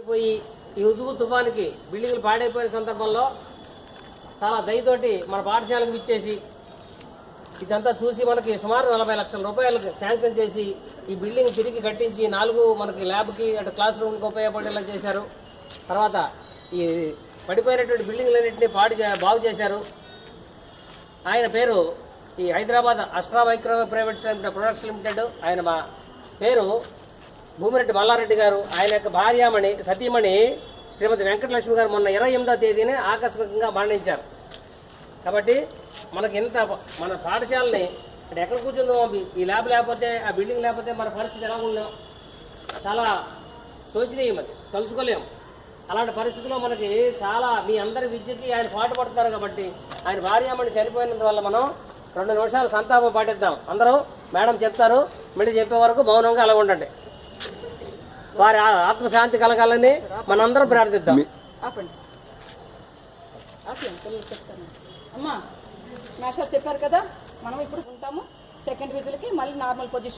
పోయి ఈ హుద్హు తుఫానికి బిల్డింగ్లు పాడైపోయిన సందర్భంలో చాలా దయతోటి మన పాఠశాలకు ఇచ్చేసి ఇదంతా చూసి మనకి సుమారు 40 లక్షల రూపాయలకు శాంక్షన్ చేసి ఈ బిల్డింగ్ తిరిగి కట్టించి 4 మనకి ల్యాబ్కి అటు క్లాస్ రూమ్కి ఉపయోగపడేలా చేశారు. తర్వాత ఈ పడిపోయినటువంటి బిల్డింగ్లన్నింటినీ బాగు చేశారు. ఆయన పేరు ఈ Hyderabad Astra micro private products limited. ఆయన మా పేరు భూమిరెడ్డి మల్లారెడ్డి గారు. ఆయన యొక్క భార్యామణి సతీమణి శ్రీమతి వెంకటలక్ష్మి గారు మొన్న 28వ తేదీనే ఆకస్మికంగా మరణించారు. కాబట్టి మనకి ఇంత మన పాఠశాలని అంటే ఎక్కడ కూర్చుందో ఈ ల్యాబ్ లేకపోతే ఆ బిల్డింగ్ లేకపోతే మన పరిస్థితి ఎలా ఉన్నాం చాలా శోచనీయం, అది తలుచుకోలేము. అలాంటి పరిస్థితుల్లో మనకి చాలా మీ అందరి విద్యకి ఆయన పాటుపడుతున్నారు. కాబట్టి ఆయన భార్యామణి చనిపోయినందువల్ల మనం 2 నిమిషాలు సంతాపం పాటిద్దాం. అందరూ మేడం చెప్తారు, మళ్ళీ చెప్పే వరకు మౌనంగా అలా ఉండండి. వారి ఆత్మశాంతి కలగాలని మనందరం ప్రార్థిద్దాం. అమ్మా మాస్టర్ చెప్పారు కదా, మనం ఇప్పుడు ఉంటాము సెకండ్ విజిల్కి మళ్ళీ నార్మల్ పొజిషన్.